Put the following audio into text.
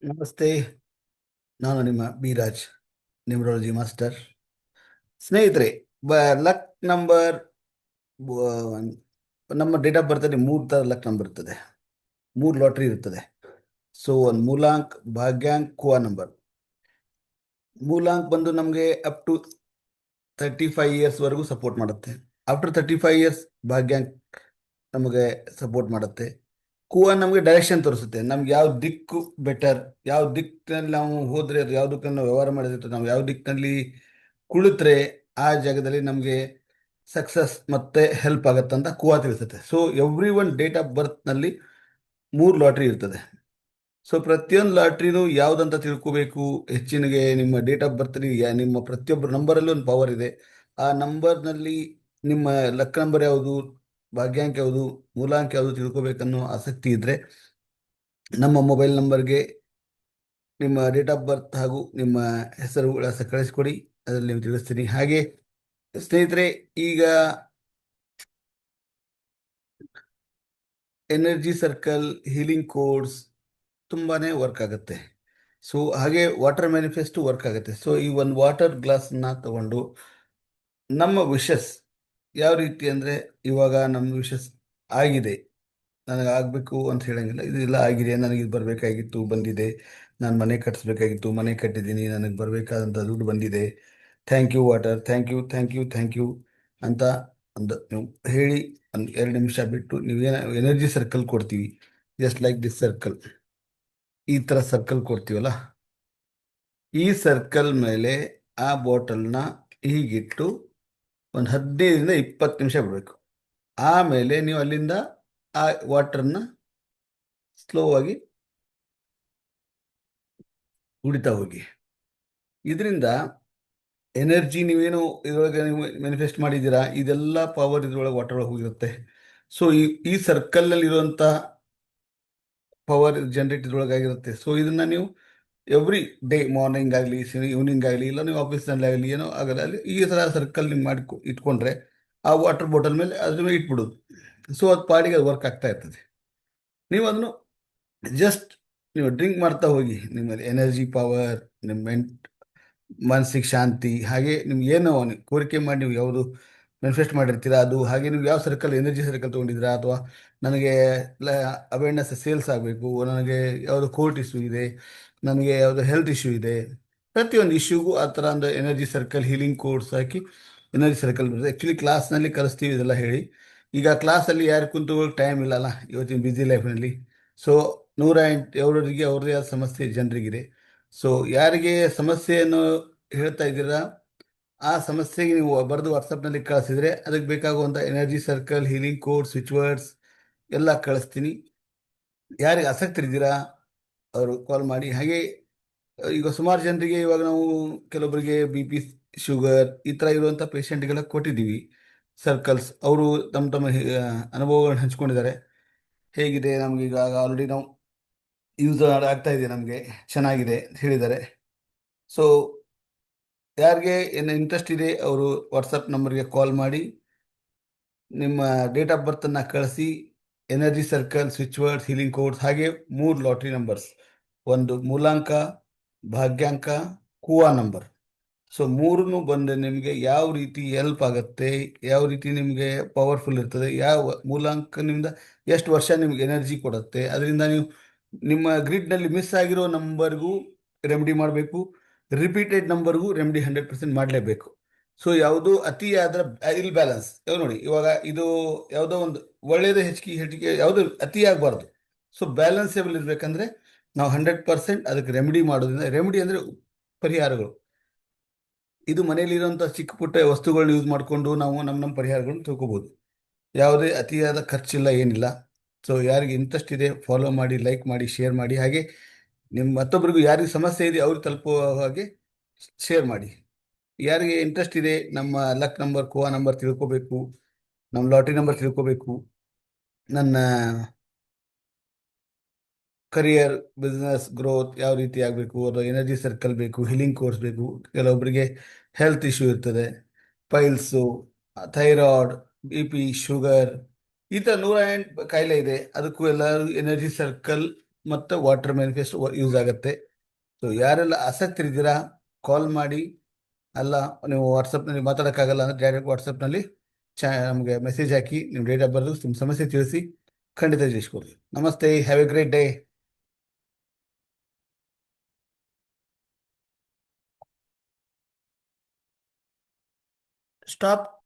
ನಮಸ್ತೆ. ನಾನು ನಿಮ್ಮ ಬಿರಾಜ್, ನ್ಯೂಮರಾಲಜಿ ಮಾಸ್ಟರ್. ಸ್ನೇಹಿತರೆ, ಲಕ್ ನಂಬರ್, ನಮ್ಮ ಡೇಟ್ ಆಫ್ ಬರ್ತಲ್ಲಿ ಮೂರು ಥರ ಲಕ್ ನಂಬರ್ ಇರ್ತದೆ. ಮೂರು ಲಾಟ್ರಿ ಇರ್ತದೆ. ಸೊ ಒಂದು ಮೂಲಾಂಕ್, ಭಾಗ್ಯಾಂಕ್, ಕುವಾ ನಂಬರ್. ಮೂಲಾಂಕ್ ಬಂದು ನಮಗೆ ಅಪ್ ಟು 35 ಇಯರ್ಸ್ವರೆಗೂ ಸಪೋರ್ಟ್ ಮಾಡುತ್ತೆ. ಆಫ್ಟರ್ 35 ಇಯರ್ಸ್ ಭಾಗ್ಯಾಂಕ್ ನಮಗೆ ಸಪೋರ್ಟ್ ಮಾಡುತ್ತೆ. ಕುವಾ ನಮಗೆ ಡೈರೆಕ್ಷನ್ ತೋರಿಸುತ್ತೆ, ನಮ್ಗೆ ಯಾವ ದಿಕ್ಕು ಬೆಟರ್, ಯಾವ ದಿಕ್ಕಿನಲ್ಲಿ ನಾವು ಹೋದ್ರೆ, ಅದು ಯಾವ ದಿಕ್ಕಲ್ಲಿ ನಾವು ವ್ಯವಹಾರ ಮಾಡಿದ್ರೆ, ನಾವು ಯಾವ ದಿಕ್ಕಿನಲ್ಲಿ ಕುಳಿತರೆ ಆ ಜಾಗದಲ್ಲಿ ನಮಗೆ ಸಕ್ಸಸ್ ಮತ್ತೆ ಹೆಲ್ಪ್ ಆಗತ್ತೆ ಅಂತ ಕುವಾ ತಿಳಿಸುತ್ತೆ. So every one date of ಬರ್ತ್ನಲ್ಲಿ ಮೂರು ಲಾಟ್ರಿ ಇರ್ತದೆ. ಸೊ ಪ್ರತಿಯೊಂದು ಲಾಟ್ರಿನೂ ಯಾವುದಂತ ತಿಳ್ಕೋಬೇಕು. ಹೆಚ್ಚಿನಗೆ ನಿಮ್ಮ ಡೇಟ್ ಆಫ್ ಬರ್ತ್ಲಿ ನಿಮ್ಮ ಪ್ರತಿಯೊಬ್ಬರು ನಂಬರಲ್ಲೂ ಒಂದು ಪವರ್ ಇದೆ. ಆ ನಂಬರ್ನಲ್ಲಿ ನಿಮ್ಮ ಲಕ್ ನಂಬರ್ ಯಾವುದು, ಭಾಗ್ಯಾಂಕ ಯಾವುದು, ಮೂಲಾಂಕ ಯಾವುದು ತಿಳ್ಕೋಬೇಕನ್ನೋ ಆಸಕ್ತಿ ಇದ್ದರೆ ನಮ್ಮ ಮೊಬೈಲ್ ನಂಬರ್ಗೆ ನಿಮ್ಮ ಡೇಟ್ ಆಫ್ ಬರ್ತ್ ಹಾಗೂ ನಿಮ್ಮ ಹೆಸರು ವಿಳಾಸ ಕಳಿಸ್ಕೊಡಿ, ಅದರಲ್ಲಿ ನೀವು ತಿಳಿಸ್ತೀನಿ. ಹಾಗೆ ಸ್ನೇಹಿತರೆ, ಈಗ ಎನರ್ಜಿ ಸರ್ಕಲ್, ಹೀಲಿಂಗ್ ಕೋಡ್ಸ್ ತುಂಬಾನೇ ವರ್ಕ್ ಆಗುತ್ತೆ. ಸೊ ಹಾಗೆ ವಾಟರ್ ಮ್ಯಾನಿಫೆಸ್ಟು ವರ್ಕ್ ಆಗುತ್ತೆ. ಸೊ ಈ ಒಂದು ವಾಟರ್ ಗ್ಲಾಸ್ನ ತಗೊಂಡು ನಮ್ಮ ವಿಶಸ್ ಯಾವ ರೀತಿ ಅಂದರೆ, ಇವಾಗ ನಮ್ಮ ವಿಶಸ್ ಆಗಿದೆ, ನನಗೆ ಆಗಬೇಕು ಅಂತ ಹೇಳಂಗಿಲ್ಲ. ಇದೆಲ್ಲ ಆಗಿದೆ, ನನಗೆ ಇದು ಬರಬೇಕಾಗಿತ್ತು, ಬಂದಿದೆ. ನಾನು ಮನೆ ಕಟ್ಟಿಸ್ಬೇಕಾಗಿತ್ತು, ಮನೆ ಕಟ್ಟಿದ್ದೀನಿ, ನನಗೆ ಬರಬೇಕಾದಂಥ ದುಡ್ಡು ಬಂದಿದೆ. Thank you water, thank you, thank you, thank you ಅಂತ ಒಂದು ನೀವು ಹೇಳಿ ಒಂದು 2 ನಿಮಿಷ ಬಿಟ್ಟು ನೀವೇನ ಎನರ್ಜಿ ಸರ್ಕಲ್ ಕೊಡ್ತೀವಿ. ಜಸ್ಟ್ ಲೈಕ್ ದಿಸ್ ಸರ್ಕಲ್, ಈ ಥರ ಸರ್ಕಲ್ ಕೊಡ್ತೀವಲ್ಲ, ಈ ಸರ್ಕಲ್ ಮೇಲೆ ಆ ಬಾಟಲ್ನ ಹೀಗಿಟ್ಟು ಒಂದು 15 ರಿಂದ 20 ನಿಮಿಷ ಬಿಡಬೇಕು. ಆಮೇಲೆ ನೀವು ಅಲ್ಲಿಂದ ಆ ವಾಟರ್ನ ಸ್ಲೋ ಆಗಿ ಕುಡಿತಾ ಹೋಗಿ. ಇದರಿಂದ ಎನರ್ಜಿ ನೀವೇನು ಇದರೊಳಗೆ ನೀವು ಮ್ಯಾನಿಫೆಸ್ಟ್ ಮಾಡಿದ್ದೀರಾ, ಇದೆಲ್ಲ ಪವರ್ ಇದ್ರೊಳಗೆ ವಾಟರ್ ಒಳಗೆ ಹೋಗಿರುತ್ತೆ. ಸೊ ಈ ಸರ್ಕಲ್ನಲ್ಲಿ ಇರುವಂಥ ಪವರ್ ಜನರೇಟ್ ಇದ್ರೊಳಗಾಗಿರುತ್ತೆ. ಸೊ ಇದನ್ನ ನೀವು ಎವ್ರಿ ಡೇ, ಮಾರ್ನಿಂಗ್ ಆಗಲಿ, ಈವ್ನಿಂಗ್ ಆಗಲಿ, ಇಲ್ಲ ನೀವು ಆಫೀಸ್ನಲ್ಲಿ ಆಗಲಿ, ಏನೋ ಆಗಲ್ಲ ಅಲ್ಲಿ ಈ ಥರ ಸರ್ಕಲ್ ನೀವು ಮಾಡಿ ಇಟ್ಕೊಂಡ್ರೆ ಆ ವಾಟರ್ ಬಾಟಲ್ ಮೇಲೆ ಅದ್ರ ಮೇಲೆ ಇಟ್ಬಿಡೋದು. ಸೊ ಅದು ಪಾಡಿಗೆ ಅದು ವರ್ಕ್ ಆಗ್ತಾ ಇರ್ತದೆ. ನೀವು ಅದನ್ನು ಜಸ್ಟ್ ನೀವು ಡ್ರಿಂಕ್ ಮಾಡ್ತಾ ಹೋಗಿ. ನಿಮ್ಮಲ್ಲಿ ಎನರ್ಜಿ ಪವರ್, ನಿಮ್ಮ ಮನಸ್ಸಿಗೆ ಶಾಂತಿ, ಹಾಗೆ ನಿಮ್ಗೆ ಏನೋ ನೀವು ಕೋರಿಕೆ ಮಾಡಿ ನೀವು ಯಾವುದು ಮ್ಯಾನಿಫೆಸ್ಟ್ ಮಾಡಿರ್ತೀರಾ ಅದು. ಹಾಗೆ ನೀವು ಯಾವ ಸರ್ಕಲ್, ಎನರ್ಜಿ ಸರ್ಕಲ್ ತೊಗೊಂಡಿದ್ದೀರಾ, ಅಥವಾ ನನಗೆ ಅವೇರ್ನೆಸ್ ಸೇಲ್ಸ್ ಆಗಬೇಕು, ನನಗೆ ಯಾವುದೋ ಕೋರ್ಟ್ ಇಶ್ಯೂ ಇದೆ, ನನಗೆ ಯಾವುದೋ ಹೆಲ್ತ್ ಇಶ್ಯೂ ಇದೆ, ಪ್ರತಿಯೊಂದು ಇಶ್ಯೂಗೂ ಆ ಥರ ಒಂದು ಎನರ್ಜಿ ಸರ್ಕಲ್ ಹೀಲಿಂಗ್ ಕೋರ್ಸ್ ಹಾಕಿ ಎನರ್ಜಿ ಸರ್ಕಲ್ ಬರುತ್ತೆ. ಆ್ಯಕ್ಚುಲಿ ಕ್ಲಾಸ್ನಲ್ಲಿ ಕಲಿಸ್ತೀವಿ ಇದೆಲ್ಲ ಹೇಳಿ. ಈಗ ಕ್ಲಾಸಲ್ಲಿ ಯಾರು ಕುಂತು ಟೈಮ್ ಇಲ್ಲಲ್ಲ ಇವತ್ತಿನ ಬ್ಯುಸಿ ಲೈಫ್ನಲ್ಲಿ. ಸೊ 108 ಅವ್ರದ್ದೇ ಆದ ಸಮಸ್ಯೆ ಜನರಿಗಿದೆ. ಸೊ ಯಾರಿಗೆ ಸಮಸ್ಯೆಯನ್ನು ಹೇಳ್ತಾ ಇದ್ದೀರಾ, ಆ ಸಮಸ್ಯೆಗೆ ನೀವು ಬರೆದು ವಾಟ್ಸಪ್ನಲ್ಲಿ ಕಳಿಸಿದರೆ ಅದಕ್ಕೆ ಬೇಕಾಗುವಂಥ energy circle, healing code, switch words ಎಲ್ಲ ಕಳಿಸ್ತೀನಿ. ಯಾರಿಗೆ ಆಸಕ್ತಿ ಇದ್ದೀರಾ ಅವರು ಕಾಲ್ ಮಾಡಿ. ಹಾಗೆ ಈಗ ಸುಮಾರು ಜನರಿಗೆ ಇವಾಗ ನಾವು ಕೆಲವೊಬ್ಬರಿಗೆ ಬಿ ಪಿ, ಶುಗರ್ ಈ ಥರ ಇರುವಂಥ ಪೇಷಂಟ್ಗೆಲ್ಲ ಕೊಟ್ಟಿದ್ದೀವಿ ಸರ್ಕಲ್ಸ್. ಅವರು ತಮ್ಮ ಅನುಭವಗಳನ್ನ ಹಂಚ್ಕೊಂಡಿದ್ದಾರೆ. ಹೇಗಿದೆ ನಮ್ಗೆ ಈಗ ಆಲ್ರೆಡಿ ನಾವು ಯೂಸ್ ಆಗ್ತಾ ಇದೆ, ನಮಗೆ ಚೆನ್ನಾಗಿದೆ ಅಂತ ಹೇಳಿದ್ದಾರೆ. ಸೊ ಯಾರಿಗೆ ಏನು ಇಂಟ್ರೆಸ್ಟ್ ಇದೆ ಅವರು ವಾಟ್ಸಪ್ ನಂಬರ್ಗೆ ಕಾಲ್ ಮಾಡಿ ನಿಮ್ಮ ಡೇಟ್ ಆಫ್ ಬರ್ತನ್ನು ಕಳಿಸಿ. Energy circle, switch words, healing codes, ಹಾಗೆ 3 ಲಾಟ್ರಿ ನಂಬರ್ಸ್, ಒಂದು ಮೂಲಾಂಕ, ಭಾಗ್ಯಾಂಕ, ಕುವಾ ನಂಬರ್. ಸೊ ಮೂರನ್ನು ಬಂದು ನಿಮಗೆ ಯಾವ ರೀತಿ ಹೆಲ್ಪ್ ಆಗುತ್ತೆ, ಯಾವ ರೀತಿ ನಿಮಗೆ ಪವರ್ಫುಲ್ ಇರ್ತದೆ, ಯಾವ ಮೂಲಾಂಕನಿಂದ ಎಷ್ಟು ವರ್ಷ ನಿಮ್ಗೆ ಎನರ್ಜಿ ಕೊಡುತ್ತೆ, ಅದರಿಂದ ನೀವು ನಿಮ್ಮ ಗ್ರಿಡ್ನಲ್ಲಿ ಮಿಸ್ ಆಗಿರೋ ನಂಬರ್ಗೂ ರೆಮಿಡಿ ಮಾಡಬೇಕು, ರಿಪೀಟೆಡ್ ನಂಬರ್ಗೂ ರೆಮಿಡಿ 100% ಮಾಡಲೇಬೇಕು. ಸೊ ಯಾವುದು ಅತಿ ಆದ್ರೆ ಇಲ್ಲಿ ಬ್ಯಾಲೆನ್ಸ್ ಯಾವ ನೋಡಿ, ಇವಾಗ ಇದು ಯಾವುದೋ ಒಂದು ಒಳ್ಳೆಯದು ಹೆಚ್ಚಿಗೆ ಹೆಚ್ಚಿಗೆ ಯಾವುದು ಅತಿ ಆಗಬಾರ್ದು. ಸೊ ಬ್ಯಾಲೆನ್ಸೇಬಲ್ ಇರಬೇಕಂದ್ರೆ ನಾವು 100% ಅದಕ್ಕೆ ರೆಮಿಡಿ ಮಾಡೋದ್ರಿಂದ, ರೆಮಿಡಿ ಅಂದರೆ ಪರಿಹಾರಗಳು, ಇದು ಮನೆಯಲ್ಲಿರುವಂಥ ಚಿಕ್ಕ ಪುಟ್ಟ ವಸ್ತುಗಳನ್ನ ಯೂಸ್ ಮಾಡಿಕೊಂಡು ನಾವು ನಮ್ಮ ಪರಿಹಾರಗಳನ್ನು ತಿಳ್ಕೊಬೋದು. ಯಾವುದೇ ಅತಿಯಾದ ಖರ್ಚಿಲ್ಲ, ಏನಿಲ್ಲ. ಸೊ ಯಾರಿಗೆ ಇಂಟ್ರೆಸ್ಟ್ ಇದೆ ಫಾಲೋ ಮಾಡಿ, ಲೈಕ್ ಮಾಡಿ, ಶೇರ್ ಮಾಡಿ. ಹಾಗೆ ನಿಮ್ಮ ಮತ್ತೊಬ್ಬರಿಗೂ ಯಾರಿಗೆ ಸಮಸ್ಯೆ ಇದೆ ಅವ್ರಿಗೆ ತಲುಪುವ ಹಾಗೆ ಶೇರ್ ಮಾಡಿ. ಯಾರಿಗೆ ಇಂಟ್ರೆಸ್ಟ್ ಇದೆ ನಮ್ಮ ಲಕ್ ನಂಬರ್, ಕೋವಾ ನಂಬರ್ ತಿಳ್ಕೋಬೇಕು, ನಮ್ಮ ಲಾಟ್ರಿ ನಂಬರ್ ತಿಳ್ಕೋಬೇಕು, ನನ್ನ ಕರಿಯರ್, ಬಿಸ್ನೆಸ್ ಗ್ರೋತ್ ಯಾವ ರೀತಿ ಆಗಬೇಕು, ಅದು ಎನರ್ಜಿ ಸರ್ಕಲ್ ಬೇಕು, ಹೀಲಿಂಗ್ ಕೋರ್ಸ್ ಬೇಕು, ಕೆಲವೊಬ್ಬರಿಗೆ ಹೆಲ್ತ್ ಇಶ್ಯೂ ಇರ್ತದೆ, piles, thyroid, B P, sugar, ಈ ಥರ 108 ಕಾಯಿಲೆ ಇದೆ. ಅದಕ್ಕೂ ಎಲ್ಲರೂ ಎನರ್ಜಿ ಸರ್ಕಲ್ ಮತ್ತು ವಾಟರ್ ಮ್ಯಾನಿಫೆಸ್ಟ್ ಯೂಸ್ ಆಗುತ್ತೆ. ಸೊ ಯಾರೆಲ್ಲ ಆಸಕ್ತಿ ಇದ್ದೀರಾ ಕಾಲ್ ಮಾಡಿ. ಅಲ್ಲ, ನೀವು ವಾಟ್ಸಪ್ನಲ್ಲಿ ಮಾತಾಡೋಕ್ಕಾಗಲ್ಲ ಅಂದರೆ ಡೈರೆಕ್ಟ್ ವಾಟ್ಸಪ್ನಲ್ಲಿ ನಮಗೆ ಮೆಸೇಜ್ ಹಾಕಿ ನಿಮ್ಮ ಡೇಟ್ ಆಫ್ ಬರ್ದು ನಿಮ್ಮ ಸಮಸ್ಯೆ ತಿಳಿಸಿ, ಖಂಡಿತ ತಿಳಿಸ್ಕೊಡಿ. ನಮಸ್ತೆ, have A great day. Stop.